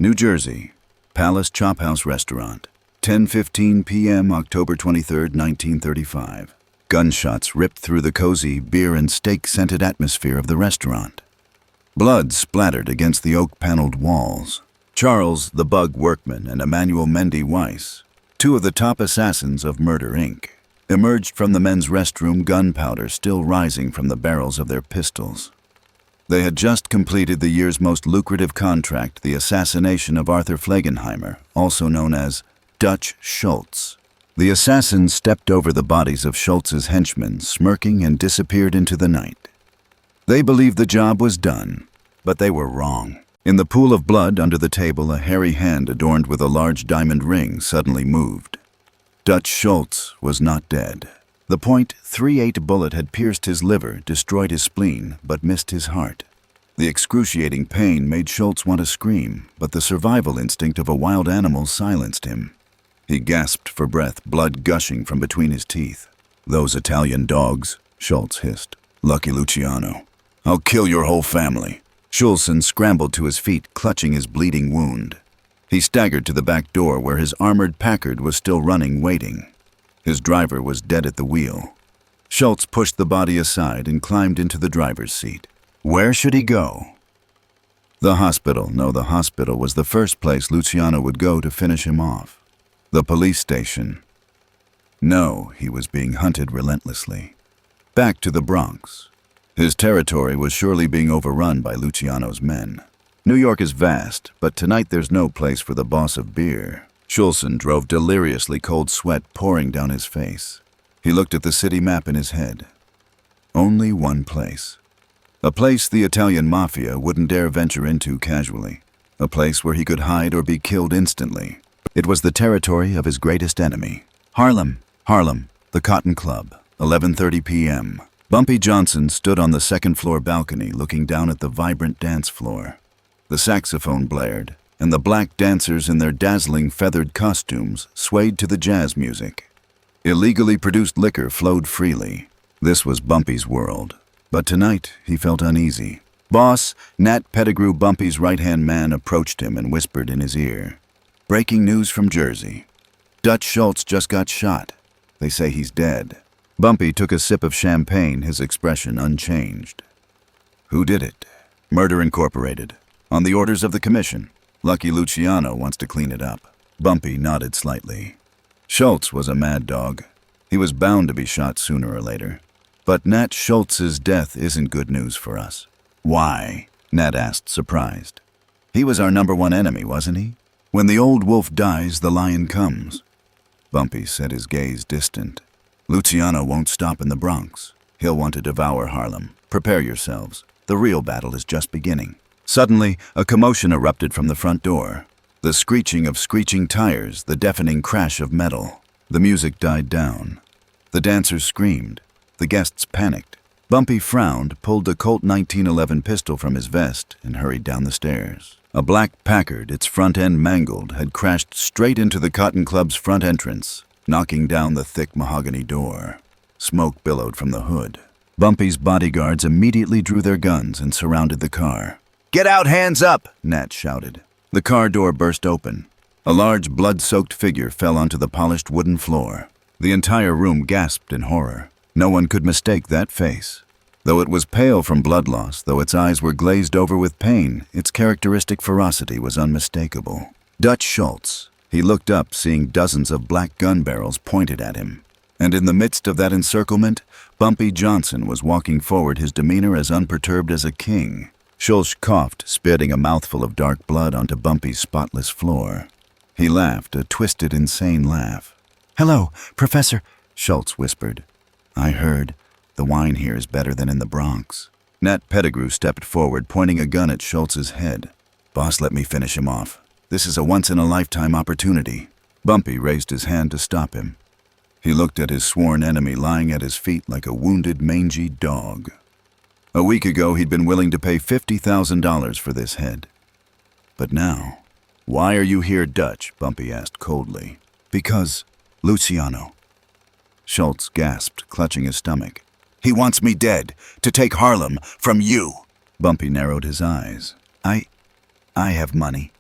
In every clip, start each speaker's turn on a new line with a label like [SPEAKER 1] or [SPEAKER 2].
[SPEAKER 1] New Jersey, Palace Chop House Restaurant, 10:15 p.m., October 23, 1935. Gunshots ripped through the cozy, beer and steak-scented atmosphere of the restaurant. Blood splattered against the oak-paneled walls. Charles the Bug Workman and Emmanuel Mendy Weiss, two of the top assassins of Murder, Inc., emerged from the men's restroom, gunpowder still rising from the barrels of their pistols. They had just completed the year's most lucrative contract, the assassination of Arthur Flegenheimer, also known as Dutch Schultz. The assassins stepped over the bodies of Schultz's henchmen, smirking, and disappeared into the night. They believed the job was done, but they were wrong. In the pool of blood under the table, a hairy hand adorned with a large diamond ring suddenly moved. Dutch Schultz was not dead. The .38 bullet had pierced his liver, destroyed his spleen, but missed his heart. The excruciating pain made Schultz want to scream, but the survival instinct of a wild animal silenced him. He gasped for breath, blood gushing from between his teeth. "Those Italian dogs," Schultz hissed. "Lucky Luciano. I'll kill your whole family." Schultz scrambled to his feet, clutching his bleeding wound. He staggered to the back door where his armored Packard was still running, waiting. His driver was dead at the wheel. Schultz pushed the body aside and climbed into the driver's seat. Where should he go? The hospital. No, the hospital was the first place Luciano would go to finish him off. The police station. No, he was being hunted relentlessly. Back to the Bronx. His territory was surely being overrun by Luciano's men. New York is vast, but tonight there's no place for the boss of beer. Schultz drove deliriously, cold sweat pouring down his face. He looked at the city map in his head. Only one place. A place the Italian Mafia wouldn't dare venture into casually. A place where he could hide or be killed instantly. It was the territory of his greatest enemy. Harlem, the Cotton Club, 11:30 p.m. Bumpy Johnson stood on the second-floor balcony looking down at the vibrant dance floor. The saxophone blared, and the black dancers in their dazzling feathered costumes swayed to the jazz music. Illegally produced liquor flowed freely. This was Bumpy's world. But tonight, he felt uneasy. Boss, Nat Pettigrew, Bumpy's right-hand man, approached him and whispered in his ear. "Breaking news from Jersey. Dutch Schultz just got shot. They say he's dead." Bumpy took a sip of champagne, his expression unchanged. "Who did it?" "Murder Incorporated. On the orders of the commission. Lucky Luciano wants to clean it up." Bumpy nodded slightly. Schultz was a mad dog. He was bound to be shot sooner or later. But Nat Schultz's death isn't good news for us. "Why?" Nat asked, surprised. "He was our #1 enemy, wasn't he? When the old wolf dies, the lion comes." Bumpy set his gaze distant. "Luciano won't stop in the Bronx. He'll want to devour Harlem. Prepare yourselves. The real battle is just beginning." Suddenly, a commotion erupted from the front door. The screeching of screeching tires, the deafening crash of metal. The music died down. The dancers screamed. The guests panicked. Bumpy frowned, pulled a Colt 1911 pistol from his vest, and hurried down the stairs. A black Packard, its front end mangled, had crashed straight into the Cotton Club's front entrance, knocking down the thick mahogany door. Smoke billowed from the hood. Bumpy's bodyguards immediately drew their guns and surrounded the car. "Get out, hands up!" Nat shouted. The car door burst open. A large, blood-soaked figure fell onto the polished wooden floor. The entire room gasped in horror. No one could mistake that face. Though it was pale from blood loss, though its eyes were glazed over with pain, its characteristic ferocity was unmistakable. Dutch Schultz. He looked up, seeing dozens of black gun barrels pointed at him. And in the midst of that encirclement, Bumpy Johnson was walking forward, his demeanor as unperturbed as a king. Schultz coughed, spitting a mouthful of dark blood onto Bumpy's spotless floor. He laughed, a twisted, insane laugh. "Hello, Professor," Schultz whispered. "I heard. The wine here is better than in the Bronx." Nat Pettigrew stepped forward, pointing a gun at Schultz's head. "Boss, let me finish him off. This is a once-in-a-lifetime opportunity." Bumpy raised his hand to stop him. He looked at his sworn enemy lying at his feet like a wounded, mangy dog. A week ago, he'd been willing to pay $50,000 for this head. But now... "Why are you here, Dutch?" Bumpy asked coldly. "Because... Luciano." Schultz gasped, clutching his stomach. "He wants me dead, to take Harlem from you." Bumpy narrowed his eyes. I have money."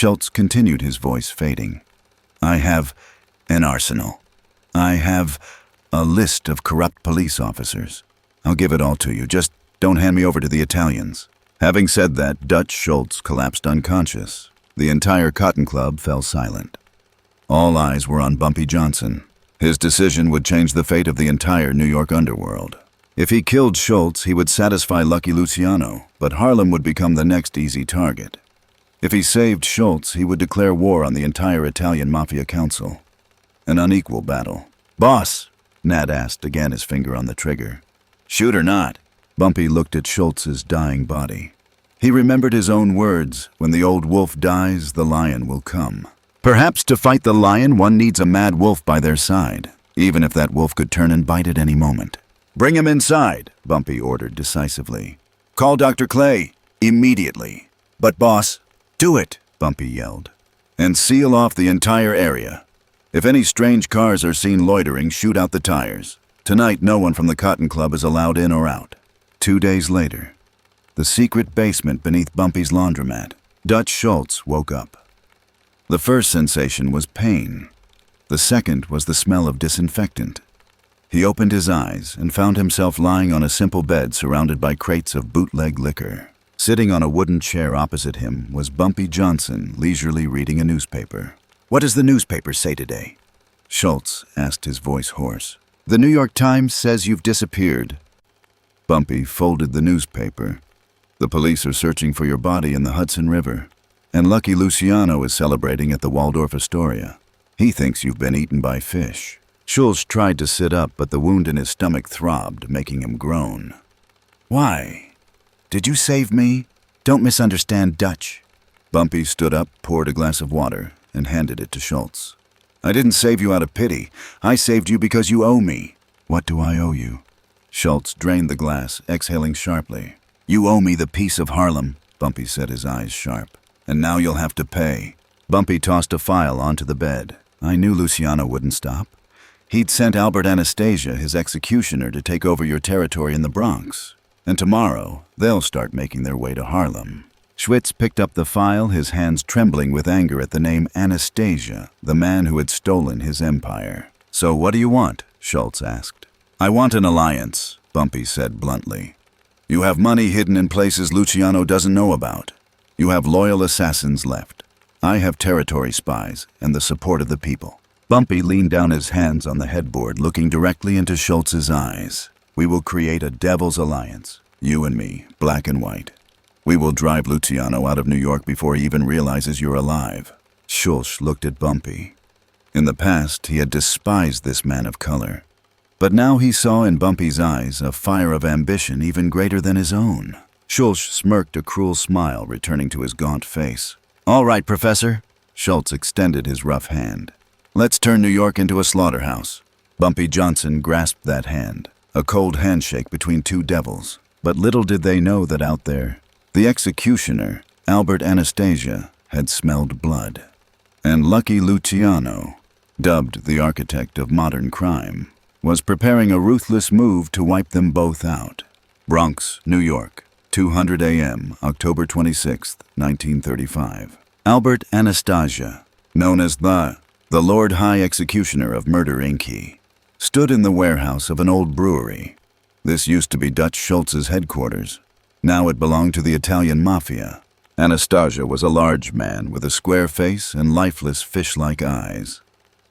[SPEAKER 1] Schultz continued, his voice fading. I have an arsenal. I have a list of corrupt police officers. I'll give it all to you. Just don't hand me over to the Italians. Having said that, Dutch Schultz collapsed unconscious. The entire Cotton Club fell silent. All eyes were on Bumpy Johnson. His decision would change the fate of the entire New York underworld. If he killed Schultz, he would satisfy Lucky Luciano, but Harlem would become the next easy target. If he saved Schultz, he would declare war on the entire Italian Mafia Council. An unequal battle. "Boss," Nat asked, again his finger on the trigger. "Shoot or not?" Bumpy looked at Schultz's dying body. He remembered his own words, "When the old wolf dies, the lion will come." Perhaps to fight the lion, one needs a mad wolf by their side, even if that wolf could turn and bite at any moment. "Bring him inside," Bumpy ordered decisively. "Call Dr. Clay, immediately." "But boss—" "Do it," Bumpy yelled. "And seal off the entire area. If any strange cars are seen loitering, shoot out the tires. Tonight, no one from the Cotton Club is allowed in or out." 2 days later, the secret basement beneath Bumpy's laundromat, Dutch Schultz woke up. The first sensation was pain. The second was the smell of disinfectant. He opened his eyes and found himself lying on a simple bed surrounded by crates of bootleg liquor. Sitting on a wooden chair opposite him was Bumpy Johnson, leisurely reading a newspaper. "What does the newspaper say today?" Schultz asked, his voice hoarse. "The New York Times says you've disappeared." Bumpy folded the newspaper. "The police are searching for your body in the Hudson River. And Lucky Luciano is celebrating at the Waldorf Astoria. He thinks you've been eaten by fish." Schultz tried to sit up, but the wound in his stomach throbbed, making him groan. "Why? Did you save me? Don't misunderstand Dutch." Bumpy stood up, poured a glass of water, and handed it to Schultz. "I didn't save you out of pity. I saved you because you owe me." "What do I owe you?" Schultz drained the glass, exhaling sharply. "You owe me the peace of Harlem," Bumpy said, his eyes sharp. "And now you'll have to pay." Bumpy tossed a file onto the bed. "I knew Luciano wouldn't stop. He'd sent Albert Anastasia, his executioner, to take over your territory in the Bronx. And tomorrow, they'll start making their way to Harlem." Schultz picked up the file, his hands trembling with anger at the name Anastasia, the man who had stolen his empire. "So what do you want?" Schultz asked. "I want an alliance," Bumpy said bluntly. "You have money hidden in places Luciano doesn't know about. You have loyal assassins left. I have territory spies and the support of the people." Bumpy leaned down his hands on the headboard, looking directly into Schultz's eyes. "We will create a devil's alliance, you and me, black and white. We will drive Luciano out of New York before he even realizes you're alive." Schultz looked at Bumpy. In the past, he had despised this man of color. But now he saw in Bumpy's eyes a fire of ambition even greater than his own. Schultz smirked a cruel smile, returning to his gaunt face. "All right, Professor." Schultz extended his rough hand. "Let's turn New York into a slaughterhouse." Bumpy Johnson grasped that hand, a cold handshake between two devils. But little did they know that out there, the executioner, Albert Anastasia, had smelled blood. And Lucky Luciano, dubbed the architect of modern crime, was preparing a ruthless move to wipe them both out. Bronx, New York, 200 a.m., October 26, 1935. Albert Anastasia, known as the Lord High Executioner of Murder, Inc., stood in the warehouse of an old brewery. This used to be Dutch Schultz's headquarters. Now it belonged to the Italian Mafia. Anastasia was a large man with a square face and lifeless fish-like eyes.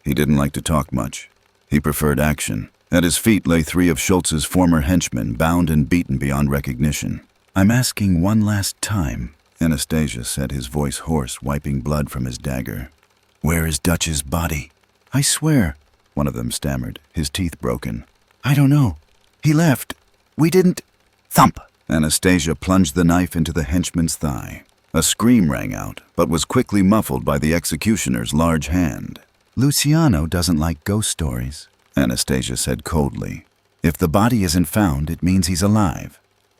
[SPEAKER 1] He didn't like to talk much. He preferred action. At his feet lay 3 of Schultz's former henchmen, bound and beaten beyond recognition. "I'm asking one last time," Anastasia said, his voice hoarse, wiping blood from his dagger. "Where is Dutch's body?" "I swear," one of them stammered, his teeth broken. "I don't know. He left. We didn't—" Thump! Anastasia plunged the knife into the henchman's thigh. A scream rang out, but was quickly muffled by the executioner's large hand. "Luciano doesn't like ghost stories," Anastasia said coldly. "If the body isn't found, it means he's alive.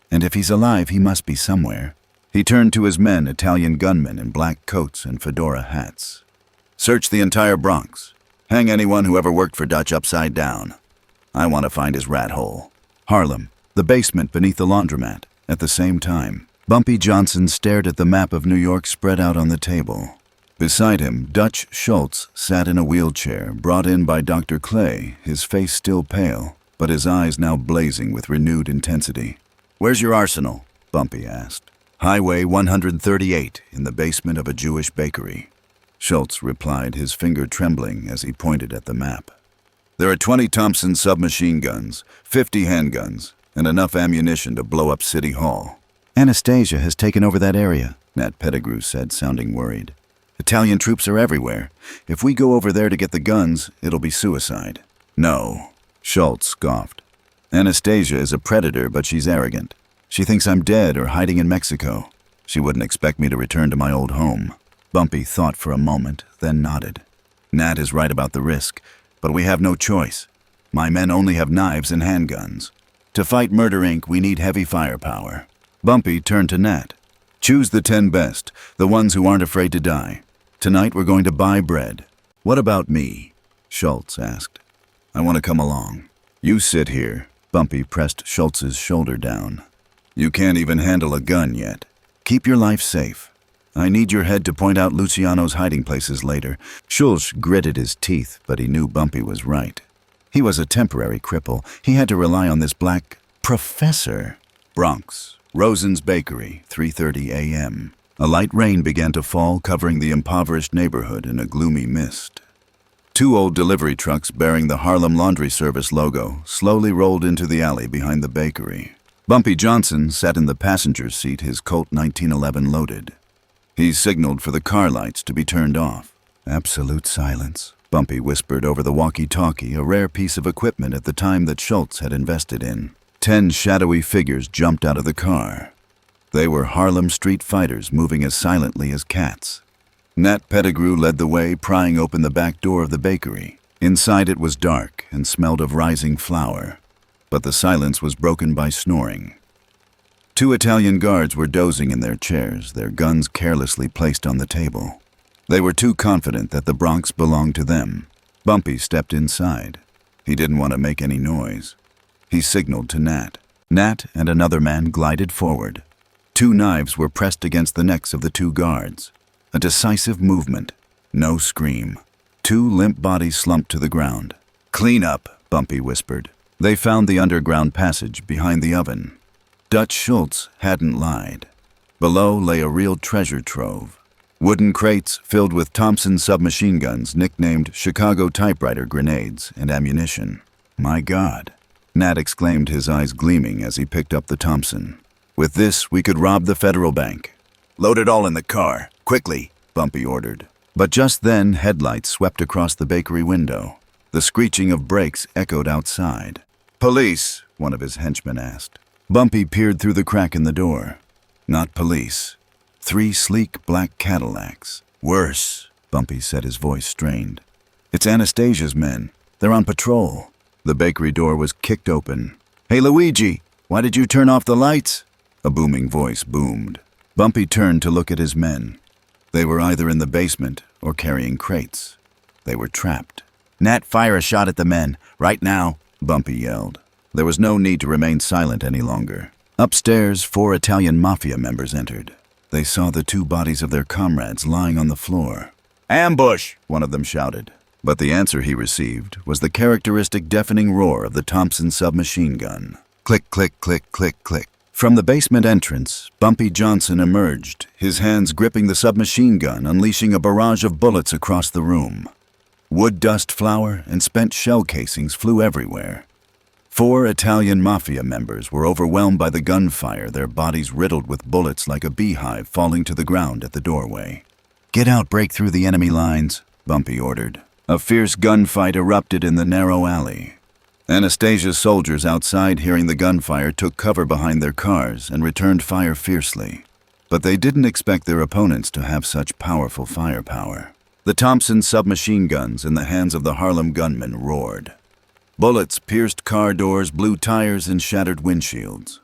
[SPEAKER 1] And if he's alive, he must be somewhere." He turned to his men, Italian gunmen in black coats and fedora hats. "Search the entire Bronx. Hang anyone who ever worked for Dutch upside down. I want to find his rat hole." Harlem, the basement beneath the laundromat. At the same time, Bumpy Johnson stared at the map of New York spread out on the table. Beside him, Dutch Schultz sat in a wheelchair, brought in by Dr. Clay, his face still pale, but his eyes now blazing with renewed intensity. "Where's your arsenal?" Bumpy asked. "Highway 138, in the basement of a Jewish bakery." Schultz replied, his finger trembling as he pointed at the map. "There are 20 Thompson submachine guns, 50 handguns, and enough ammunition to blow up City Hall." "Anastasia has taken over that area," Nat Pettigrew said, sounding worried. "Italian troops are everywhere. If we go over there to get the guns, it'll be suicide." "No," Schultz scoffed. "Anastasia is a predator, but she's arrogant. She thinks I'm dead or hiding in Mexico. She wouldn't expect me to return to my old home." Bumpy thought for a moment, then nodded. "Nat is right about the risk, but we have no choice. My men only have knives and handguns. To fight Murder Inc., we need heavy firepower." Bumpy turned to Nat. "Choose the 10 best, the ones who aren't afraid to die. Tonight we're going to buy bread." "What about me?" Schultz asked. "I want to come along." "You sit here." Bumpy pressed Schultz's shoulder down. "You can't even handle a gun yet. Keep your life safe. I need your head to point out Luciano's hiding places later." Schultz gritted his teeth, but he knew Bumpy was right. He was a temporary cripple. He had to rely on this black professor. Bronx, Rosen's Bakery, 3:30 a.m. A light rain began to fall, covering the impoverished neighborhood in a gloomy mist. 2 old delivery trucks bearing the Harlem Laundry Service logo slowly rolled into the alley behind the bakery. Bumpy Johnson sat in the passenger seat, his Colt 1911 loaded. He signaled for the car lights to be turned off. "Absolute silence," Bumpy whispered over the walkie-talkie, a rare piece of equipment at the time that Schultz had invested in. 10 shadowy figures jumped out of the car. They were Harlem street fighters moving as silently as cats. Nat Pettigrew led the way, prying open the back door of the bakery. Inside it was dark and smelled of rising flour, but the silence was broken by snoring. 2 Italian guards were dozing in their chairs, their guns carelessly placed on the table. They were too confident that the Bronx belonged to them. Bumpy stepped inside. He didn't want to make any noise. He signaled to Nat. Nat and another man glided forward. 2 knives were pressed against the necks of the 2 guards. A decisive movement. No scream. 2 limp bodies slumped to the ground. "Clean up," Bumpy whispered. They found the underground passage behind the oven. Dutch Schultz hadn't lied. Below lay a real treasure trove. Wooden crates filled with Thompson submachine guns nicknamed Chicago typewriter grenades and ammunition. "My God," Nat exclaimed, his eyes gleaming as he picked up the Thompson. "With this, we could rob the Federal Bank." "Load it all in the car, quickly," Bumpy ordered. But just then, headlights swept across the bakery window. The screeching of brakes echoed outside. "Police?" one of his henchmen asked. Bumpy peered through the crack in the door. Not police. 3 sleek black Cadillacs. "Worse," Bumpy said, his voice strained. "It's Anastasia's men. They're on patrol." The bakery door was kicked open. "Hey, Luigi, why did you turn off the lights?" A booming voice boomed. Bumpy turned to look at his men. They were either in the basement or carrying crates. They were trapped. "Nat, fire a shot at the men, right now," Bumpy yelled. There was no need to remain silent any longer. Upstairs, 4 Italian Mafia members entered. They saw the 2 bodies of their comrades lying on the floor. "Ambush!" one of them shouted. But the answer he received was the characteristic deafening roar of the Thompson submachine gun. Click, click, click, click, click. From the basement entrance, Bumpy Johnson emerged, his hands gripping the submachine gun, unleashing a barrage of bullets across the room. Wood dust, flour, and spent shell casings flew everywhere. 4 Italian Mafia members were overwhelmed by the gunfire, their bodies riddled with bullets like a beehive falling to the ground at the doorway. "Get out, break through the enemy lines," Bumpy ordered. A fierce gunfight erupted in the narrow alley. Anastasia's soldiers outside, hearing the gunfire, took cover behind their cars and returned fire fiercely. But they didn't expect their opponents to have such powerful firepower. The Thompson submachine guns in the hands of the Harlem gunmen roared. Bullets pierced car doors, blew tires, and shattered windshields.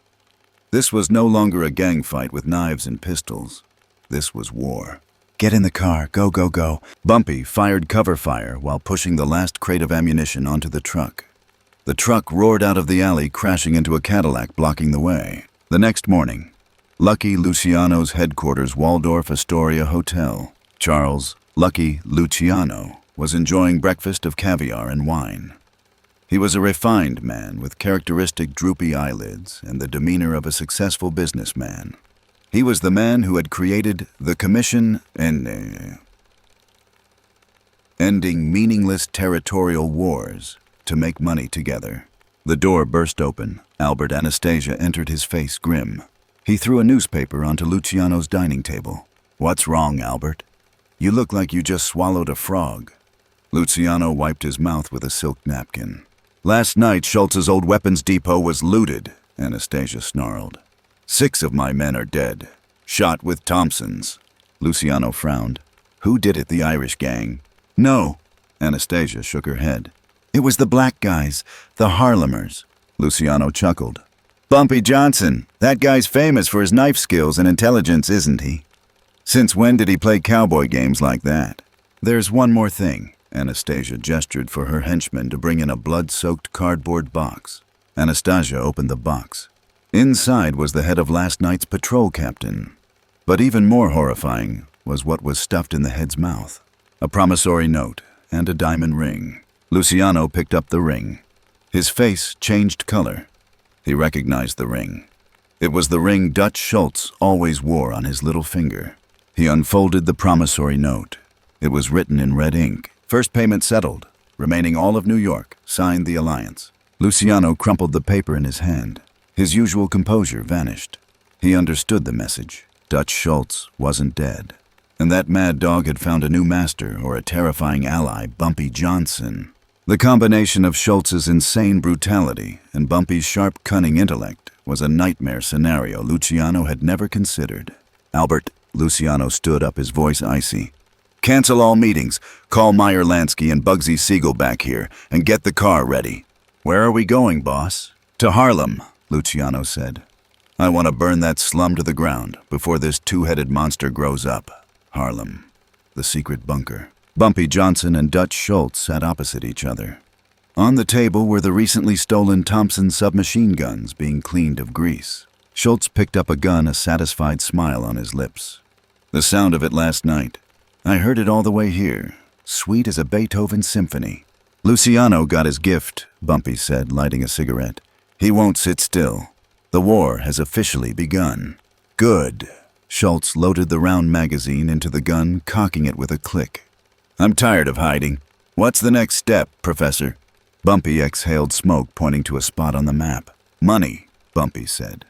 [SPEAKER 1] This was no longer a gang fight with knives and pistols. This was war. "Get in the car, go, go, go." Bumpy fired cover fire while pushing the last crate of ammunition onto the truck. The truck roared out of the alley, crashing into a Cadillac blocking the way. The next morning, Lucky Luciano's headquarters, Waldorf Astoria Hotel. Charles, Lucky Luciano was enjoying breakfast of caviar and wine. He was a refined man with characteristic droopy eyelids and the demeanor of a successful businessman. He was the man who had created the Commission and ending meaningless territorial wars to make money together. The door burst open. Albert Anastasia entered, his face grim. He threw a newspaper onto Luciano's dining table. "What's wrong, Albert? You look like you just swallowed a frog." Luciano wiped his mouth with a silk napkin. "Last night, Schultz's old weapons depot was looted," Anastasia snarled. "6 of my men are dead, shot with Thompsons." Luciano frowned. "Who did it, the Irish gang?" "No." Anastasia shook her head. "It was the black guys, the Harlemers." Luciano chuckled. "Bumpy Johnson. That guy's famous for his knife skills and intelligence, isn't he? Since when did he play cowboy games like that?" "There's one more thing." Anastasia gestured for her henchman to bring in a blood-soaked cardboard box. Anastasia opened the box. Inside was the head of last night's patrol captain. But even more horrifying was what was stuffed in the head's mouth. A promissory note and a diamond ring. Luciano picked up the ring. His face changed color. He recognized the ring. It was the ring Dutch Schultz always wore on his little finger. He unfolded the promissory note. It was written in red ink. "First payment settled. Remaining all of New York. Signed, the Alliance." Luciano crumpled the paper in his hand. His usual composure vanished. He understood the message. Dutch Schultz wasn't dead. And that mad dog had found a new master, or a terrifying ally, Bumpy Johnson. The combination of Schultz's insane brutality and Bumpy's sharp, cunning intellect was a nightmare scenario Luciano had never considered. "Albert," Luciano stood up, his voice icy. "Cancel all meetings. Call Meyer Lansky and Bugsy Siegel back here, and get the car ready." "Where are we going, boss?" "To Harlem," Luciano said. "I want to burn that slum to the ground before this two-headed monster grows up." Harlem. The secret bunker. Bumpy Johnson and Dutch Schultz sat opposite each other. On the table were the recently stolen Thompson submachine guns being cleaned of grease. Schultz picked up a gun, a satisfied smile on his lips. "The sound of it last night. I heard it all the way here. Sweet as a Beethoven symphony." "Luciano got his gift," Bumpy said, lighting a cigarette. "He won't sit still. The war has officially begun." "Good." Schultz loaded the round magazine into the gun, cocking it with a click. "I'm tired of hiding. What's the next step, Professor?" Bumpy exhaled smoke, pointing to a spot on the map. "Money," Bumpy said.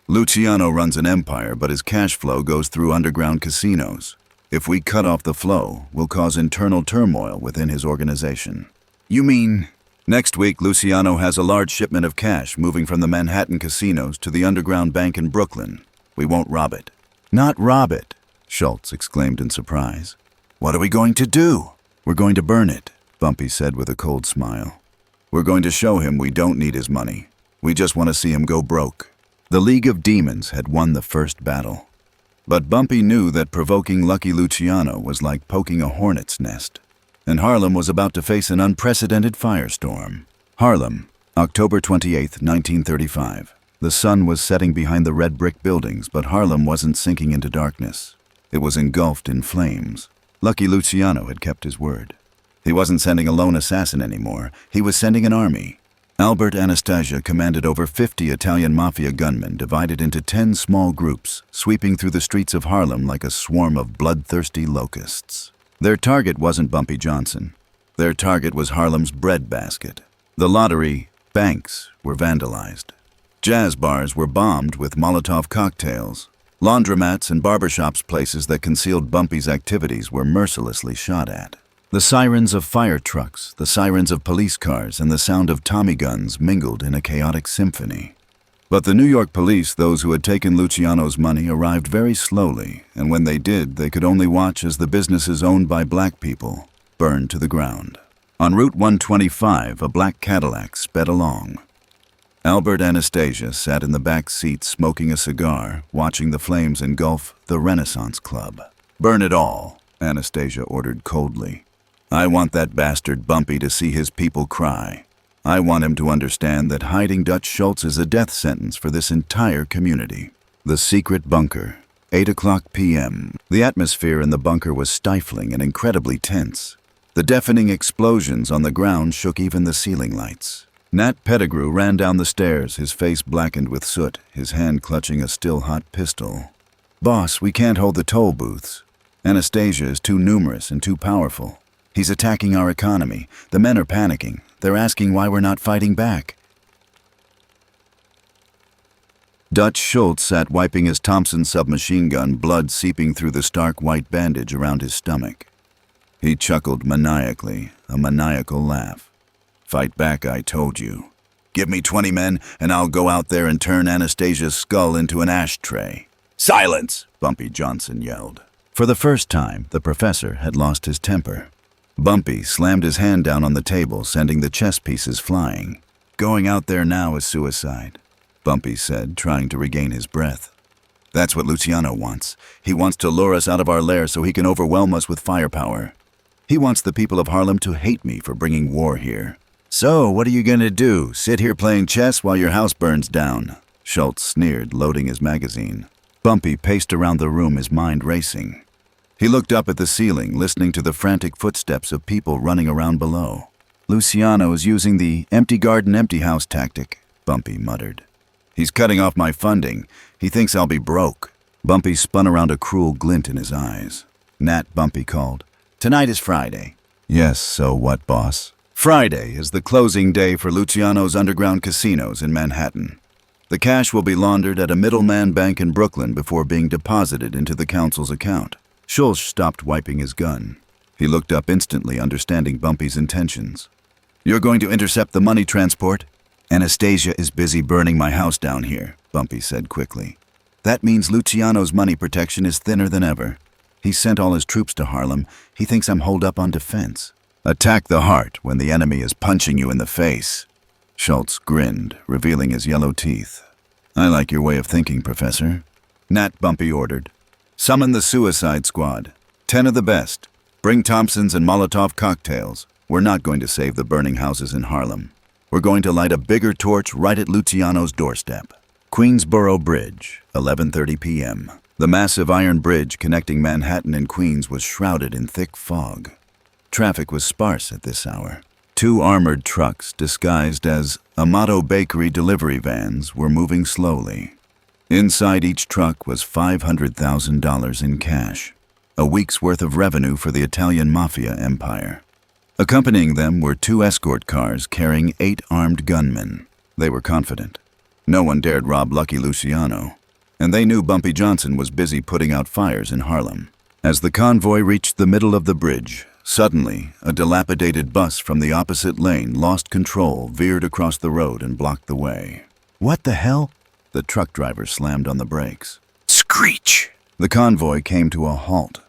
[SPEAKER 1] "Luciano runs an empire, but his cash flow goes through underground casinos. If we cut off the flow, we'll cause internal turmoil within his organization." "You mean—" "Next week, Luciano has a large shipment of cash moving from the Manhattan casinos to the underground bank in Brooklyn. We won't rob it." "Not rob it," Schultz exclaimed in surprise. "What are we going to do?" "We're going to burn it," Bumpy said with a cold smile. "We're going to show him we don't need his money. We just want to see him go broke." The League of Demons had won the first battle. But Bumpy knew that provoking Lucky Luciano was like poking a hornet's nest. And Harlem was about to face an unprecedented firestorm. Harlem, October 28, 1935. The sun was setting behind the red brick buildings, but Harlem wasn't sinking into darkness. It was engulfed in flames. Lucky Luciano had kept his word. He wasn't sending a lone assassin anymore. He was sending an army. Albert Anastasia commanded over 50 Italian Mafia gunmen divided into 10 small groups, sweeping through the streets of Harlem like a swarm of bloodthirsty locusts. Their target wasn't Bumpy Johnson. Their target was Harlem's breadbasket. The lottery, banks, were vandalized. Jazz bars were bombed with Molotov cocktails. Laundromats and barbershops, places that concealed Bumpy's activities, were mercilessly shot at. The sirens of fire trucks, the sirens of police cars, and the sound of Tommy guns mingled in a chaotic symphony. But the New York police, those who had taken Luciano's money, arrived very slowly, and when they did, they could only watch as the businesses owned by black people burned to the ground. On Route 125, a black Cadillac sped along. Albert Anastasia sat in the back seat smoking a cigar, watching the flames engulf the Renaissance Club. "Burn it all," Anastasia ordered coldly. "I want that bastard Bumpy to see his people cry. I want him to understand that hiding Dutch Schultz is a death sentence for this entire community." The secret bunker. 8:00 p.m. The atmosphere in the bunker was stifling and incredibly tense. The deafening explosions on the ground shook even the ceiling lights. Nat Pettigrew ran down the stairs, his face blackened with soot, his hand clutching a still-hot pistol. "Boss, we can't hold the toll booths. Anastasia is too numerous and too powerful. He's attacking our economy. The men are panicking. They're asking why we're not fighting back." Dutch Schultz sat wiping his Thompson submachine gun, blood seeping through the stark white bandage around his stomach. He chuckled maniacally, a maniacal laugh. "Fight back, I told you. Give me 20 men, and I'll go out there and turn Anastasia's skull into an ashtray." "Silence!" Bumpy Johnson yelled. For the first time, the professor had lost his temper. Bumpy slammed his hand down on the table, sending the chess pieces flying. "Going out there now is suicide," Bumpy said, trying to regain his breath. "That's what Luciano wants. He wants to lure us out of our lair so he can overwhelm us with firepower. He wants the people of Harlem to hate me for bringing war here." "So, what are you going to do? Sit here playing chess while your house burns down?" Schultz sneered, loading his magazine. Bumpy paced around the room, his mind racing. He looked up at the ceiling, listening to the frantic footsteps of people running around below. "Luciano is using the empty garden, empty house tactic," Bumpy muttered. "He's cutting off my funding. He thinks I'll be broke." Bumpy spun around, a cruel glint in his eyes. "Nat," Bumpy called. "Tonight is Friday." "Yes, so what, boss?" "Friday is the closing day for Luciano's underground casinos in Manhattan. The cash will be laundered at a middleman bank in Brooklyn before being deposited into the council's account." Schultz stopped wiping his gun. He looked up instantly, understanding Bumpy's intentions. "You're going to intercept the money transport?" "Anastasia is busy burning my house down here," Bumpy said quickly. "That means Luciano's money protection is thinner than ever. He sent all his troops to Harlem. He thinks I'm holed up on defense." "Attack the heart when the enemy is punching you in the face." Schultz grinned, revealing his yellow teeth. "I like your way of thinking, Professor." "Nat," Bumpy ordered. "Summon the suicide squad. 10 of the best. Bring Thompsons and Molotov cocktails. We're not going to save the burning houses in Harlem. We're going to light a bigger torch right at Luciano's doorstep." Queensboro Bridge, 11:30 p.m. The massive iron bridge connecting Manhattan and Queens was shrouded in thick fog. Traffic was sparse at this hour. 2 armored trucks, disguised as Amato Bakery delivery vans, were moving slowly. Inside each truck was $500,000 in cash, a week's worth of revenue for the Italian Mafia empire. Accompanying them were 2 escort cars carrying 8 armed gunmen. They were confident. No one dared rob Lucky Luciano, and they knew Bumpy Johnson was busy putting out fires in Harlem. As the convoy reached the middle of the bridge, suddenly, a dilapidated bus from the opposite lane lost control, veered across the road, and blocked the way. "What the hell?" The truck driver slammed on the brakes. "Screech!" The convoy came to a halt.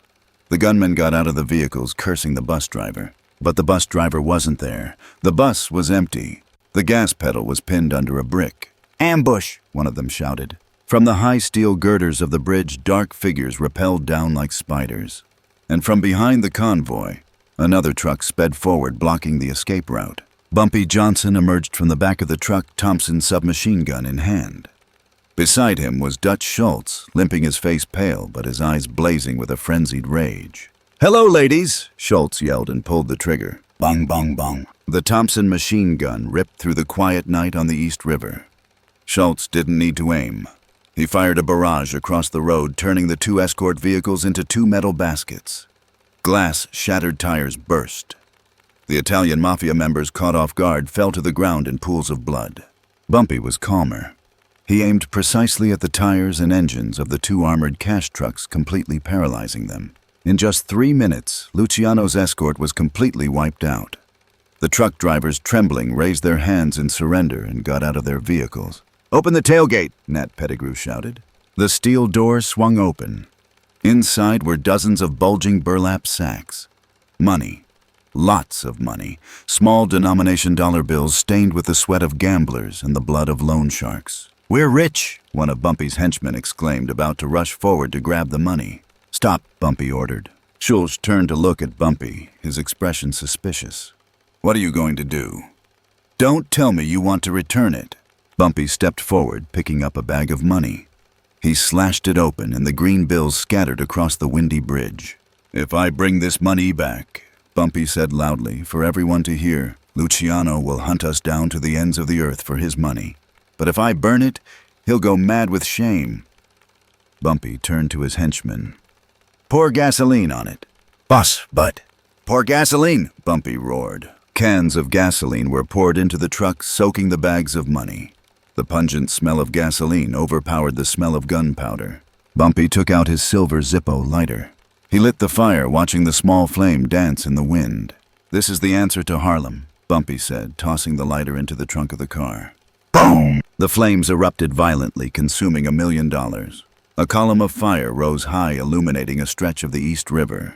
[SPEAKER 1] The gunmen got out of the vehicles, cursing the bus driver. But the bus driver wasn't there. The bus was empty. The gas pedal was pinned under a brick. "Ambush!" one of them shouted. From the high steel girders of the bridge, dark figures rappelled down like spiders. And from behind the convoy, another truck sped forward, blocking the escape route. Bumpy Johnson emerged from the back of the truck, Thompson's submachine gun in hand. Beside him was Dutch Schultz, limping, his face pale but his eyes blazing with a frenzied rage. "Hello, ladies!" Schultz yelled and pulled the trigger. Bang, bang, bang. The Thompson machine gun ripped through the quiet night on the East River. Schultz didn't need to aim. He fired a barrage across the road, turning the 2 escort vehicles into 2 metal baskets. Glass shattered tires burst. The Italian Mafia members, caught off guard, fell to the ground in pools of blood. Bumpy was calmer. He aimed precisely at the tires and engines of the 2 armored cash trucks, completely paralyzing them. In just 3 minutes, Luciano's escort was completely wiped out. The truck drivers, trembling, raised their hands in surrender and got out of their vehicles. "Open the tailgate!" Nat Pettigrew shouted. The steel door swung open. Inside were dozens of bulging burlap sacks. Money. Lots of money. Small denomination dollar bills stained with the sweat of gamblers and the blood of loan sharks. "We're rich!" one of Bumpy's henchmen exclaimed, about to rush forward to grab the money. "Stop," Bumpy ordered. Schultz turned to look at Bumpy, his expression suspicious. "What are you going to do?" "Don't tell me you want to return it." Bumpy stepped forward, picking up a bag of money. He slashed it open and the green bills scattered across the windy bridge. "If I bring this money back," Bumpy said loudly for everyone to hear, "Luciano will hunt us down to the ends of the earth for his money. But if I burn it, he'll go mad with shame." Bumpy turned to his henchman. "Pour gasoline on it."
[SPEAKER 2] "Boss, but—"
[SPEAKER 1] "Pour gasoline," Bumpy roared. Cans of gasoline were poured into the truck, soaking the bags of money. The pungent smell of gasoline overpowered the smell of gunpowder. Bumpy took out his silver Zippo lighter. He lit the fire, watching the small flame dance in the wind. "This is the answer to Harlem," Bumpy said, tossing the lighter into the trunk of the car.
[SPEAKER 2] Boom!
[SPEAKER 1] The flames erupted violently, consuming $1 million. A column of fire rose high, illuminating a stretch of the East River.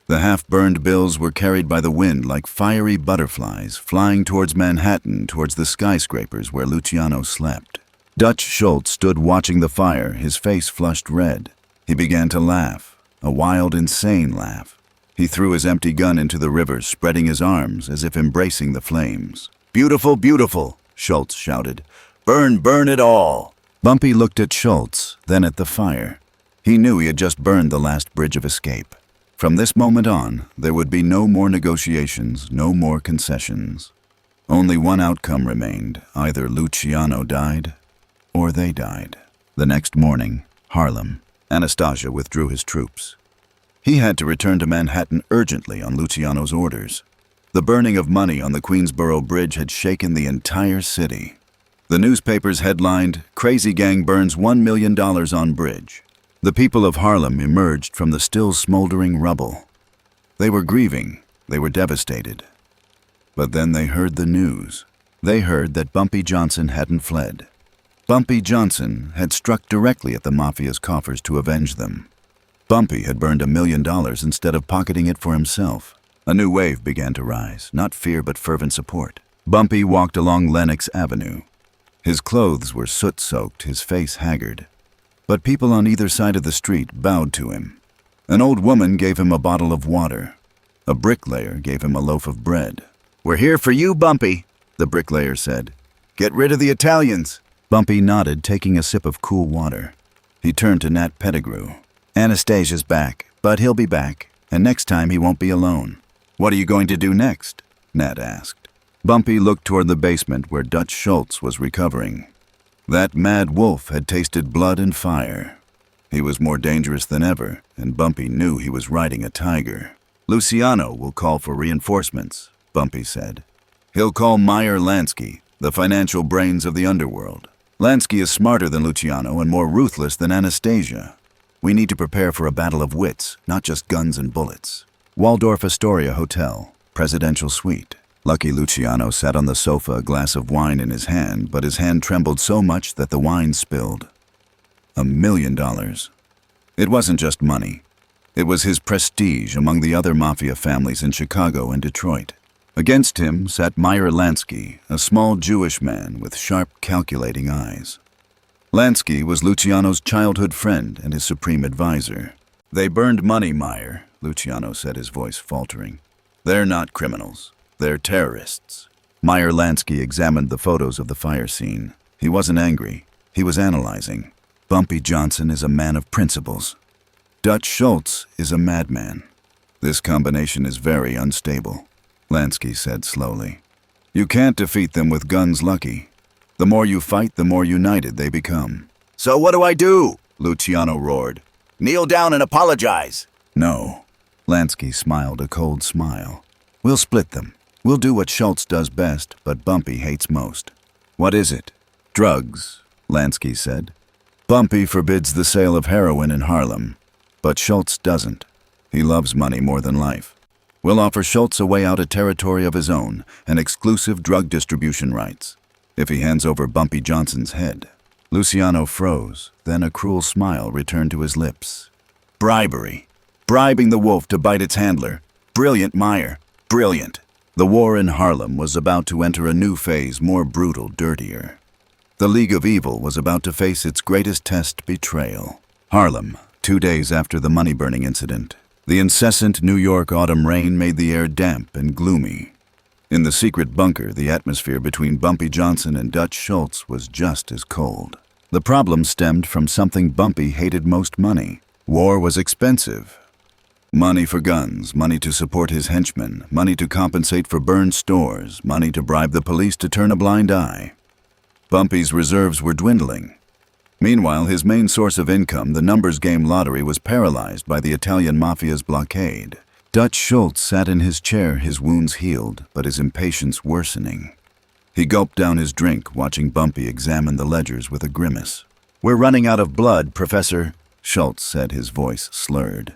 [SPEAKER 1] The half-burned bills were carried by the wind like fiery butterflies, flying towards Manhattan, towards the skyscrapers where Luciano slept. Dutch Schultz stood watching the fire, his face flushed red. He began to laugh, a wild, insane laugh. He threw his empty gun into the river, spreading his arms as if embracing the flames. "Beautiful, beautiful," Schultz shouted. "Burn, burn it all." Bumpy looked at Schultz, then at the fire. He knew he had just burned the last bridge of escape. From this moment on, there would be no more negotiations, no more concessions. Only one outcome remained. Either Luciano died, or they died. The next morning, Harlem. Anastasia withdrew his troops. He had to return to Manhattan urgently on Luciano's orders. The burning of money on the Queensboro Bridge had shaken the entire city. The newspapers headlined, "Crazy Gang Burns $1 million on Bridge." The people of Harlem emerged from the still smoldering rubble. They were grieving, they were devastated. But then they heard the news. They heard that Bumpy Johnson hadn't fled. Bumpy Johnson had struck directly at the Mafia's coffers to avenge them. Bumpy had burned $1 million instead of pocketing it for himself. A new wave began to rise, not fear but fervent support. Bumpy walked along Lenox Avenue. His clothes were soot-soaked, his face haggard. But people on either side of the street bowed to him. An old woman gave him a bottle of water. A bricklayer gave him a loaf of bread. "We're here for you, Bumpy," the bricklayer said. "Get rid of the Italians." Bumpy nodded, taking a sip of cool water. He turned to Nat Pettigrew. "Anastasia's back, but he'll be back, and next time he won't be alone." "What are you going to do next?" Nat asked. Bumpy looked toward the basement where Dutch Schultz was recovering. That mad wolf had tasted blood and fire. He was more dangerous than ever, and Bumpy knew he was riding a tiger. "Luciano will call for reinforcements," Bumpy said. "He'll call Meyer Lansky, the financial brains of the underworld. Lansky is smarter than Luciano and more ruthless than Anastasia. We need to prepare for a battle of wits, not just guns and bullets." Waldorf Astoria Hotel, Presidential Suite. Lucky Luciano sat on the sofa, a glass of wine in his hand, but his hand trembled so much that the wine spilled. $1 million. It wasn't just money. It was his prestige among the other mafia families in Chicago and Detroit. Against him sat Meyer Lansky, a small Jewish man with sharp, calculating eyes. Lansky was Luciano's childhood friend and his supreme advisor. "They burned money, Meyer," Luciano said, his voice faltering. "They're not criminals. They're terrorists." Meyer Lansky examined the photos of the fire scene. He wasn't angry. He was analyzing. Bumpy Johnson is a man of principles. Dutch Schultz is a madman. This combination is very unstable, Lansky said slowly. "You can't defeat them with guns, Lucky. The more you fight, the more united they become." "So what do I do?" Luciano roared. "Kneel down and apologize." "No." Lansky smiled a cold smile. "We'll split them. We'll do what Schultz does best, but Bumpy hates most." "What is it?" "Drugs," Lansky said. "Bumpy forbids the sale of heroin in Harlem, but Schultz doesn't. He loves money more than life. We'll offer Schultz a way out of territory of his own and exclusive drug distribution rights, if he hands over Bumpy Johnson's head." Luciano froze, then a cruel smile returned to his lips. "Bribery. Bribing the wolf to bite its handler. Brilliant, Meyer. Brilliant." The war in Harlem was about to enter a new phase, more brutal, dirtier. The League of Evil was about to face its greatest test, betrayal. Harlem, 2 days after the money-burning incident. The incessant New York autumn rain made the air damp and gloomy. In the secret bunker, the atmosphere between Bumpy Johnson and Dutch Schultz was just as cold. The problem stemmed from something Bumpy hated most: money. War was expensive. Money for guns, money to support his henchmen, money to compensate for burned stores, money to bribe the police to turn a blind eye. Bumpy's reserves were dwindling. Meanwhile, his main source of income, the numbers game lottery, was paralyzed by the Italian Mafia's blockade. Dutch Schultz sat in his chair, his wounds healed, but his impatience worsening. He gulped down his drink, watching Bumpy examine the ledgers with a grimace. "We're running out of blood, Professor," Schultz said, his voice slurred.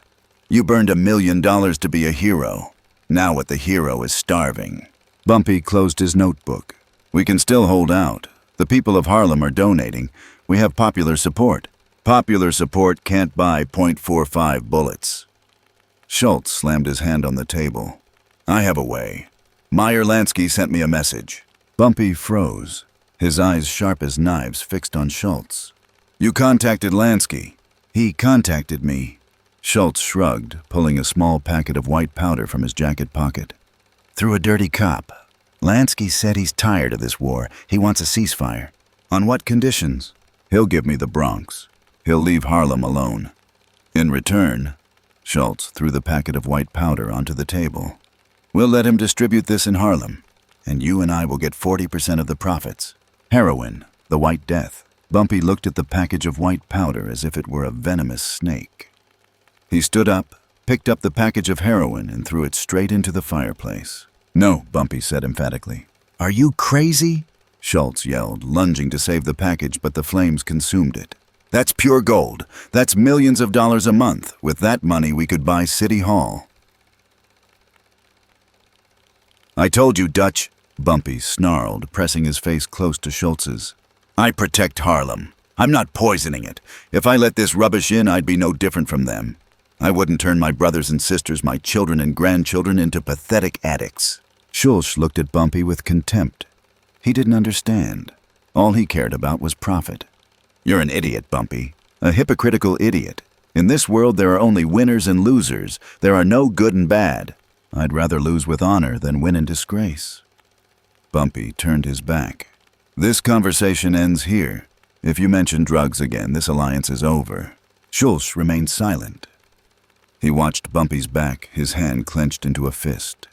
[SPEAKER 1] "You burned $1 million to be a hero. Now what the hero is starving." Bumpy closed his notebook. "We can still hold out. The people of Harlem are donating. We have popular support. Popular support can't buy .45 bullets." Schultz slammed his hand on the table. "I have a way. Meyer Lansky sent me a message." Bumpy froze, his eyes sharp as knives fixed on Schultz. "You contacted Lansky?" "He contacted me." Schultz shrugged, pulling a small packet of white powder from his jacket pocket. "Through a dirty cop. Lansky said he's tired of this war. He wants a ceasefire." "On what conditions?" "He'll give me the Bronx. He'll leave Harlem alone. In return," Schultz threw the packet of white powder onto the table, "we'll let him distribute this in Harlem, and you and I will get 40% of the profits. Heroin, the White Death." Bumpy looked at the package of white powder as if it were a venomous snake. He stood up, picked up the package of heroin, and threw it straight into the fireplace. "No," Bumpy said emphatically. "Are you crazy?" Schultz yelled, lunging to save the package, but the flames consumed it. "That's pure gold. That's millions of dollars a month. With that money, we could buy City Hall." "I told you, Dutch," Bumpy snarled, pressing his face close to Schultz's. "I protect Harlem. I'm not poisoning it. If I let this rubbish in, I'd be no different from them. I wouldn't turn my brothers and sisters, my children and grandchildren into pathetic addicts." Schultz looked at Bumpy with contempt. He didn't understand. All he cared about was profit. "You're an idiot, Bumpy. A hypocritical idiot. In this world, there are only winners and losers. There are no good and bad. I'd rather lose with honor than win in disgrace." Bumpy turned his back. "This conversation ends here. If you mention drugs again, this alliance is over." Schultz remained silent. He watched Bumpy's back, his hand clenched into a fist.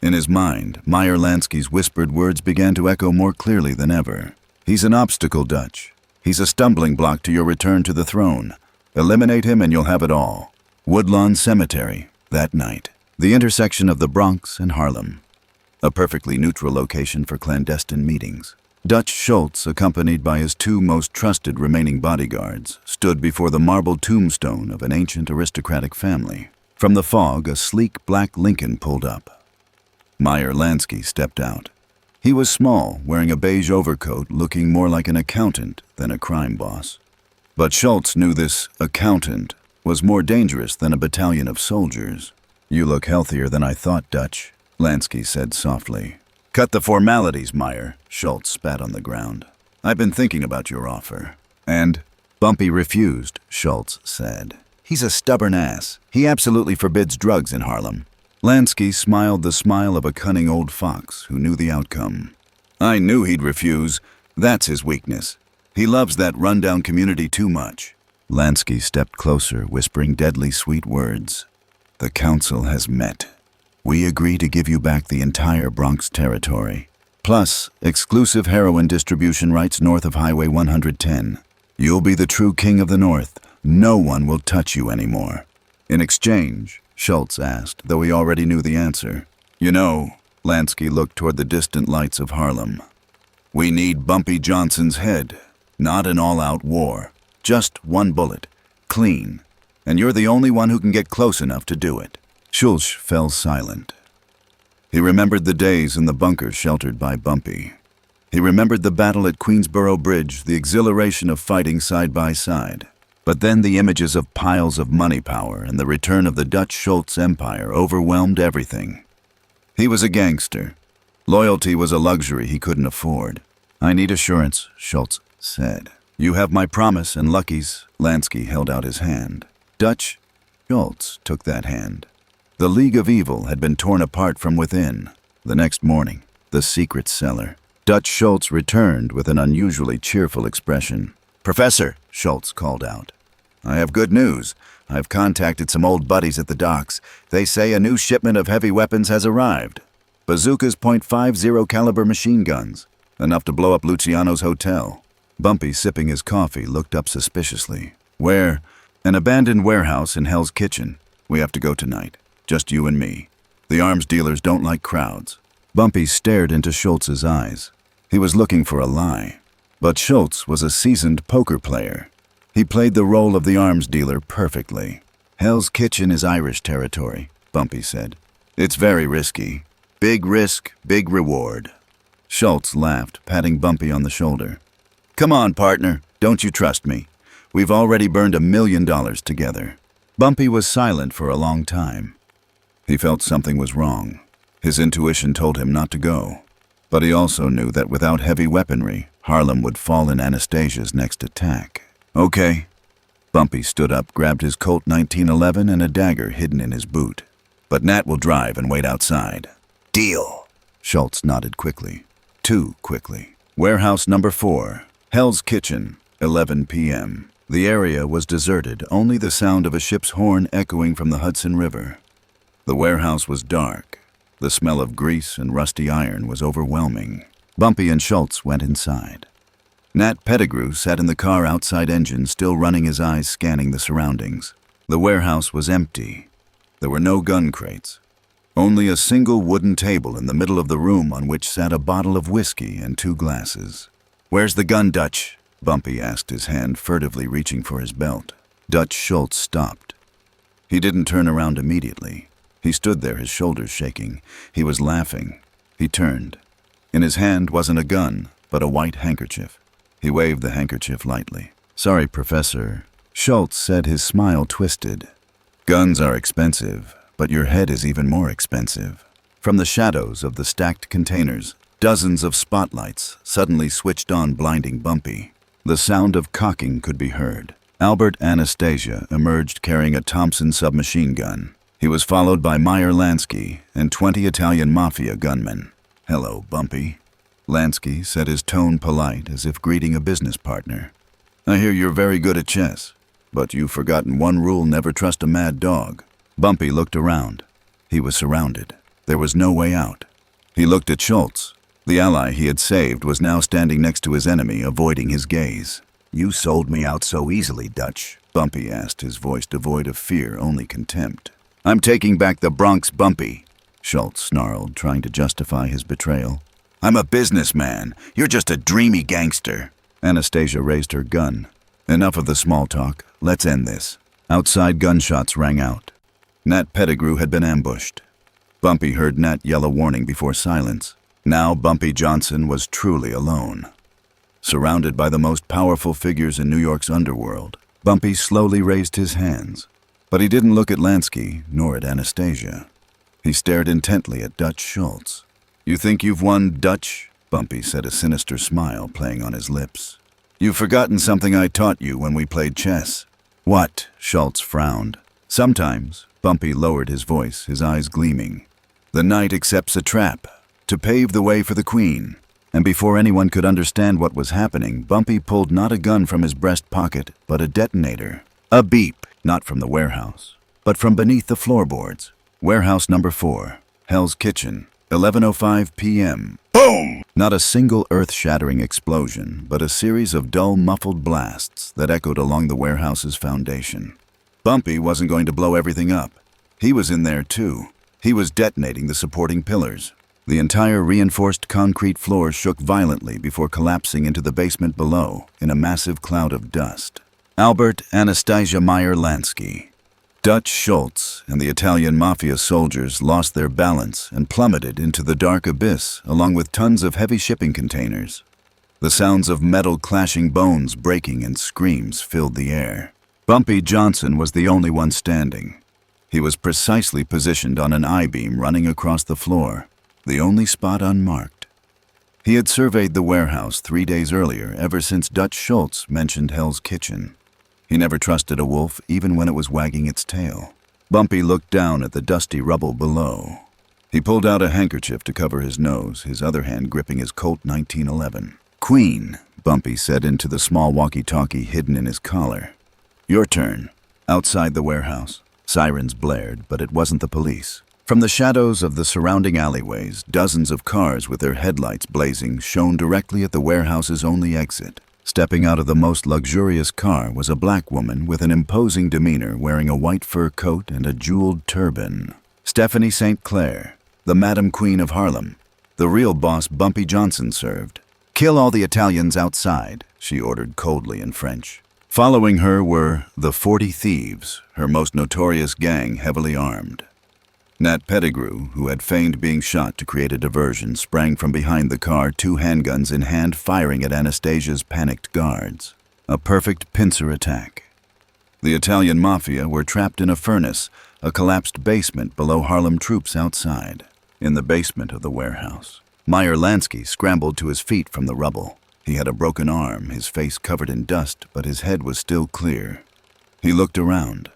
[SPEAKER 1] In his mind, Meyer Lansky's whispered words began to echo more clearly than ever. "He's an obstacle, Dutch. He's a stumbling block to your return to the throne. Eliminate him and you'll have it all." Woodlawn Cemetery, that night. The intersection of the Bronx and Harlem. A perfectly neutral location for clandestine meetings. Dutch Schultz, accompanied by his two most trusted remaining bodyguards, stood before the marble tombstone of an ancient aristocratic family. From the fog, a sleek black Lincoln pulled up. Meyer Lansky stepped out. He was small, wearing a beige overcoat, looking more like an accountant than a crime boss. But Schultz knew this accountant was more dangerous than a battalion of soldiers. "You look healthier than I thought, Dutch," Lansky said softly. "Cut the formalities, Meyer," Schultz spat on the ground. "I've been thinking about your offer." "And?" "Bumpy refused," Schultz said. "He's a stubborn ass. He absolutely forbids drugs in Harlem." Lansky smiled the smile of a cunning old fox who knew the outcome. "I knew he'd refuse. That's his weakness. He loves that rundown community too much." Lansky stepped closer, whispering deadly sweet words. "The council has met. We agree to give you back the entire Bronx territory, plus exclusive heroin distribution rights north of Highway 110. You'll be the true king of the North. No one will touch you anymore." "In exchange?" Schultz asked, though he already knew the answer. "You know," Lansky looked toward the distant lights of Harlem, "we need Bumpy Johnson's head. Not an all-out war. Just one bullet. Clean. And you're the only one who can get close enough to do it." Schultz fell silent. He remembered the days in the bunker sheltered by Bumpy. He remembered the battle at Queensboro Bridge, the exhilaration of fighting side by side. But then the images of piles of money power and the return of the Dutch Schultz empire overwhelmed everything. He was a gangster. Loyalty was a luxury he couldn't afford. "I need assurance," Schultz said. "You have my promise and Lucky's." Lansky held out his hand. Dutch Schultz took that hand. The League of Evil had been torn apart from within. The next morning, the secret cellar. Dutch Schultz returned with an unusually cheerful expression. "Professor," Schultz called out. "I have good news. I've contacted some old buddies at the docks. They say a new shipment of heavy weapons has arrived. Bazookas .50 caliber machine guns, enough to blow up Luciano's hotel." Bumpy, sipping his coffee, looked up suspiciously. "Where?" "An abandoned warehouse in Hell's Kitchen. We have to go tonight. Just you and me. The arms dealers don't like crowds." Bumpy stared into Schultz's eyes. He was looking for a lie. But Schultz was a seasoned poker player. He played the role of the arms dealer perfectly. "Hell's Kitchen is Irish territory," Bumpy said. "It's very risky. Big risk, big reward." Schultz laughed, patting Bumpy on the shoulder. "Come on, partner. Don't you trust me? We've already burned $1 million together." Bumpy was silent for a long time. He felt something was wrong. His intuition told him not to go. But he also knew that without heavy weaponry, Harlem would fall in Anastasia's next attack. "Okay." Bumpy stood up, grabbed his Colt 1911 and a dagger hidden in his boot. "But Nat will drive and wait outside."
[SPEAKER 2] Deal.
[SPEAKER 1] Schultz nodded quickly. Too quickly. Warehouse number 4. Hell's Kitchen, 11 p.m. The area was deserted, only the sound of a ship's horn echoing from the Hudson River. The warehouse was dark. The smell of grease and rusty iron was overwhelming. Bumpy and Schultz went inside. Nat Pettigrew sat in the car outside engine, still running his eyes scanning the surroundings. The warehouse was empty. There were no gun crates. Only a single wooden table in the middle of the room on which sat a bottle of whiskey and 2 glasses. "Where's the gun, Dutch?" Bumpy asked, his hand furtively reaching for his belt. Dutch Schultz stopped. He didn't turn around immediately. He stood there, his shoulders shaking. He was laughing. He turned. In his hand wasn't a gun, but a white handkerchief. He waved the handkerchief lightly. "Sorry, Professor." Schultz said, his smile twisted. "Guns are expensive, but your head is even more expensive." From the shadows of the stacked containers, dozens of spotlights suddenly switched on, blinding Bumpy. The sound of cocking could be heard. Albert Anastasia emerged carrying a Thompson submachine gun. He was followed by Meyer Lansky and 20 Italian Mafia gunmen. "Hello, Bumpy." Lansky said, his tone polite, as if greeting a business partner. "I hear you're very good at chess, but you've forgotten one rule: never trust a mad dog." Bumpy looked around. He was surrounded. There was no way out. He looked at Schultz. The ally he had saved was now standing next to his enemy, avoiding his gaze.
[SPEAKER 2] You sold me out so easily, Dutch.
[SPEAKER 1] Bumpy asked, his voice devoid of fear, only contempt. "I'm taking back the Bronx, Bumpy," Schultz snarled, trying to justify his betrayal. "I'm a businessman. You're just a dreamy gangster." Anastasia raised her gun. "Enough of the small talk. Let's end this." Outside, gunshots rang out. Nat Pettigrew had been ambushed. Bumpy heard Nat yell a warning before silence. Now Bumpy Johnson was truly alone. Surrounded by the most powerful figures in New York's underworld, Bumpy slowly raised his hands. But he didn't look at Lansky, nor at Anastasia. He stared intently at Dutch Schultz. "You think you've won, Dutch?" Bumpy said, a sinister smile playing on his lips. "You've forgotten something I taught you when we played chess." "What?" Schultz frowned. "Sometimes," Bumpy lowered his voice, his eyes gleaming, "the knight accepts a trap to pave the way for the queen." And before anyone could understand what was happening, Bumpy pulled not a gun from his breast pocket, but a detonator. A beep, not from the warehouse, but from beneath the floorboards. Warehouse number 4, Hell's Kitchen, 11:05 p.m.
[SPEAKER 2] Boom!
[SPEAKER 1] Not a single earth-shattering explosion, but a series of dull, muffled blasts that echoed along the warehouse's foundation. Bumpy wasn't going to blow everything up. He was in there too. He was detonating the supporting pillars. The entire reinforced concrete floor shook violently before collapsing into the basement below in a massive cloud of dust. Albert Anastasia Meyer Lansky, Dutch Schultz, and the Italian Mafia soldiers lost their balance and plummeted into the dark abyss along with tons of heavy shipping containers. The sounds of metal clashing, bones breaking, and screams filled the air. Bumpy Johnson was the only one standing. He was precisely positioned on an I-beam running across the floor, the only spot unmarked. He had surveyed the warehouse 3 days earlier, ever since Dutch Schultz mentioned Hell's Kitchen. He never trusted a wolf, even when it was wagging its tail. Bumpy looked down at the dusty rubble below. He pulled out a handkerchief to cover his nose, his other hand gripping his Colt 1911. Queen, Bumpy said into the small walkie-talkie hidden in his collar. Your turn. Outside the warehouse, sirens blared, but it wasn't the police. From the shadows of the surrounding alleyways, dozens of cars with their headlights blazing shone directly at the warehouse's only exit. Stepping out of the most luxurious car was a black woman with an imposing demeanor wearing a white fur coat and a jeweled turban. Stephanie St. Clair, the Madam Queen of Harlem. The real boss Bumpy Johnson served. Kill all the Italians outside, she ordered coldly in French. Following her were the 40 Thieves, her most notorious gang heavily armed. Nat Pettigrew, who had feigned being shot to create a diversion, sprang from behind the car, 2 handguns in hand, firing at Anastasia's panicked guards. A perfect pincer attack. The Italian Mafia were trapped in a furnace, a collapsed basement below Harlem troops outside. In the basement of the warehouse, Meyer Lansky scrambled to his feet from the rubble. He had a broken arm, his face covered in dust, but his head was still clear. He looked around.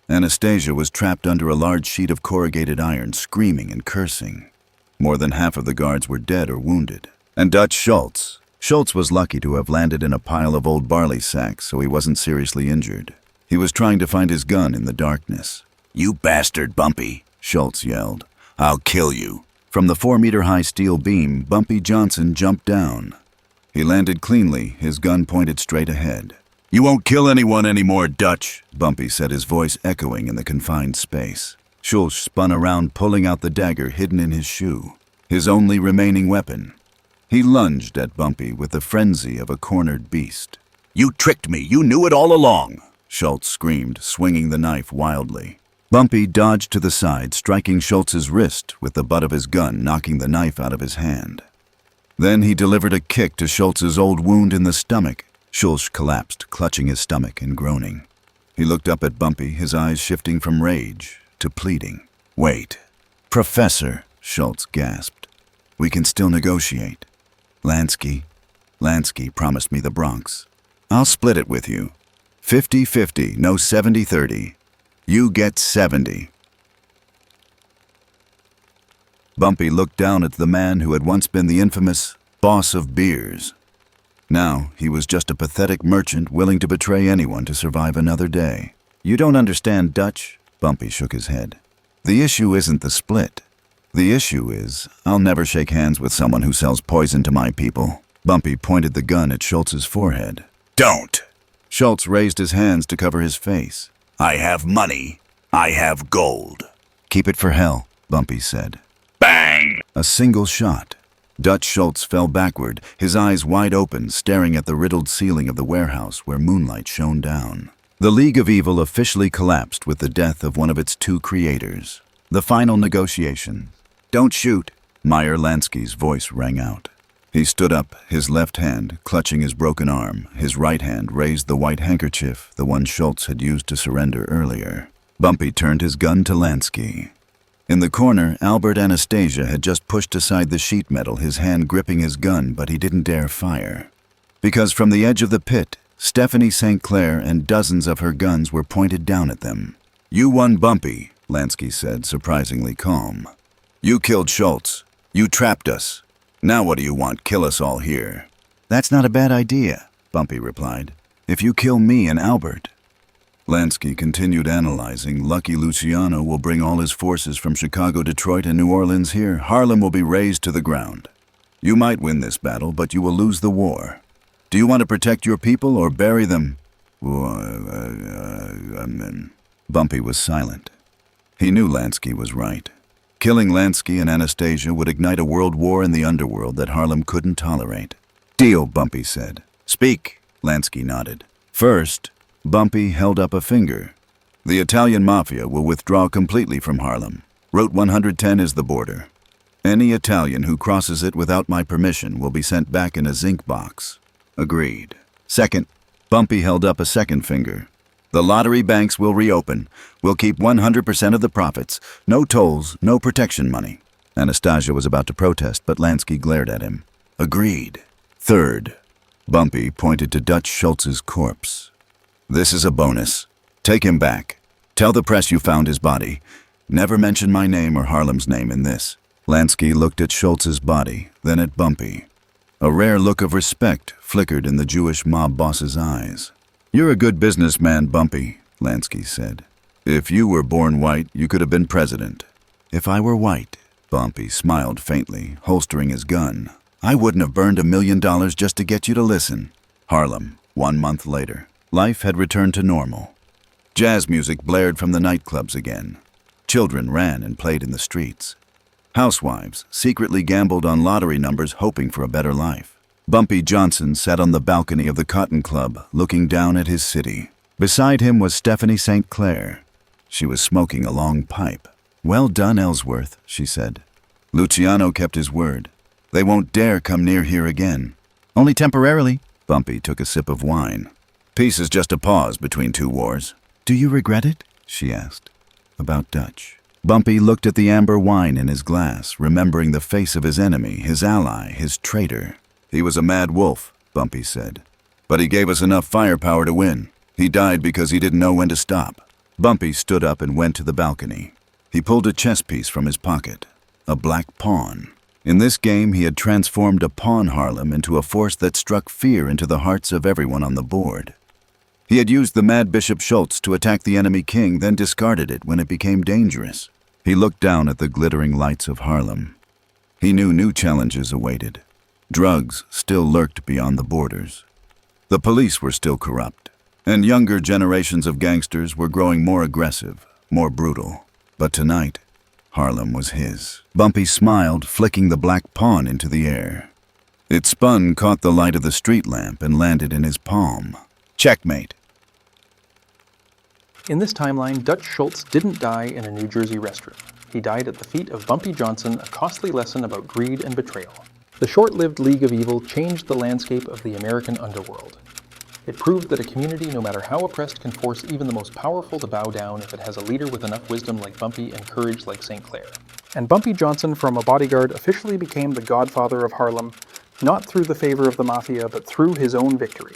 [SPEAKER 1] Anastasia was trapped under a large sheet of corrugated iron, screaming and cursing. More than half of the guards were dead or wounded. And Dutch Schultz. Schultz was lucky to have landed in a pile of old barley sacks, so he wasn't seriously injured. He was trying to find his gun in the darkness.
[SPEAKER 2] You bastard, Bumpy,
[SPEAKER 1] Schultz yelled.
[SPEAKER 2] I'll kill you.
[SPEAKER 1] From the 4-meter-high steel beam, Bumpy Johnson jumped down. He landed cleanly, his gun pointed straight ahead. You won't kill anyone anymore, Dutch, Bumpy said, his voice echoing in the confined space. Schultz spun around, pulling out the dagger hidden in his shoe, his only remaining weapon. He lunged at Bumpy with the frenzy of a cornered beast.
[SPEAKER 2] You tricked me. You knew it all along,
[SPEAKER 1] Schultz screamed, swinging the knife wildly. Bumpy dodged to the side, striking Schultz's wrist with the butt of his gun, knocking the knife out of his hand. Then he delivered a kick to Schultz's old wound in the stomach. Schultz collapsed, clutching his stomach and groaning. He looked up at Bumpy, his eyes shifting from rage to pleading. Wait. Professor, Schultz gasped. We can still negotiate. Lansky promised me the Bronx. I'll split it with you. 50-50, no 70-30. You get 70. Bumpy looked down at the man who had once been the infamous boss of beers. Now he was just a pathetic merchant willing to betray anyone to survive another day. You don't understand, Dutch, Bumpy shook his head. The issue isn't the split. The issue is, I'll never shake hands with someone who sells poison to my people. Bumpy pointed the gun at Schultz's forehead.
[SPEAKER 2] Don't!
[SPEAKER 1] Schultz raised his hands to cover his face.
[SPEAKER 2] I have money. I have gold.
[SPEAKER 1] Keep it for hell, Bumpy said.
[SPEAKER 2] Bang!
[SPEAKER 1] A single shot. Dutch Schultz fell backward, his eyes wide open, staring at the riddled ceiling of the warehouse where moonlight shone down. The League of Evil officially collapsed with the death of one of its 2 creators. The final negotiation. Don't shoot, Meyer Lansky's voice rang out. He stood up, his left hand clutching his broken arm. His right hand raised the white handkerchief, the one Schultz had used to surrender earlier. Bumpy turned his gun to Lansky. In the corner, Albert Anastasia had just pushed aside the sheet metal, his hand gripping his gun, but he didn't dare fire. Because from the edge of the pit, Stephanie St. Clair and dozens of her guns were pointed down at them. You won, Bumpy, Lansky said, surprisingly calm. You killed Schultz. You trapped us. Now what do you want? Kill us all here. That's not a bad idea, Bumpy replied. If you kill me and Albert. Lansky continued analyzing. Lucky Luciano will bring all his forces from Chicago, Detroit, and New Orleans here. Harlem will be razed to the ground. You might win this battle, but you will lose the war. Do you want to protect your people or bury them? Bumpy was silent. He knew Lansky was right. Killing Lansky and Anastasia would ignite a world war in the underworld that Harlem couldn't tolerate. Deal, Bumpy said. Speak, Lansky nodded. First, Bumpy held up a finger. The Italian Mafia will withdraw completely from Harlem. Route 110 is the border. Any Italian who crosses it without my permission will be sent back in a zinc box. Agreed. Second, Bumpy held up a second finger. The lottery banks will reopen. We'll keep 100% of the profits. No tolls, no protection money. Anastasia was about to protest, but Lansky glared at him. Agreed. Third, Bumpy pointed to Dutch Schultz's corpse. This is a bonus. Take him back. Tell the press you found his body. Never mention my name or Harlem's name in this. Lansky looked at Schultz's body, then at Bumpy. A rare look of respect flickered in the Jewish mob boss's eyes. "You're a good businessman, Bumpy," Lansky said. "If you were born white, you could have been president." "If I were white," Bumpy smiled faintly, holstering his gun, "I wouldn't have burned $1 million just to get you to listen." Harlem, 1 month later. Life had returned to normal. Jazz music blared from the nightclubs again. Children ran and played in the streets. Housewives secretly gambled on lottery numbers hoping for a better life. Bumpy Johnson sat on the balcony of the Cotton Club, looking down at his city. Beside him was Stephanie St. Clair. She was smoking a long pipe. "Well done, Ellsworth," she said. "Luciano kept his word. They won't dare come near here again." "Only temporarily." Bumpy took a sip of wine. "Peace is just a pause between two wars." "Do you regret it?" she asked. "About Dutch." Bumpy looked at the amber wine in his glass, remembering the face of his enemy, his ally, his traitor. "He was a mad wolf," Bumpy said. "But he gave us enough firepower to win. He died because he didn't know when to stop." Bumpy stood up and went to the balcony. He pulled a chess piece from his pocket. A black pawn. In this game, he had transformed a pawn Harlem into a force that struck fear into the hearts of everyone on the board. He had used the mad Bishop Schultz to attack the enemy king, then discarded it when it became dangerous. He looked down at the glittering lights of Harlem. He knew new challenges awaited. Drugs still lurked beyond the borders. The police were still corrupt, and younger generations of gangsters were growing more aggressive, more brutal. But tonight, Harlem was his. Bumpy smiled, flicking the black pawn into the air. It spun, caught the light of the street lamp, and landed in his palm. Checkmate.
[SPEAKER 3] In this timeline, Dutch Schultz didn't die in a New Jersey restroom. He died at the feet of Bumpy Johnson, a costly lesson about greed and betrayal. The short-lived League of Evil changed the landscape of the American underworld. It proved that a community, no matter how oppressed, can force even the most powerful to bow down if it has a leader with enough wisdom like Bumpy and courage like St. Clair. And Bumpy Johnson, from a bodyguard, officially became the godfather of Harlem, not through the favor of the Mafia, but through his own victory.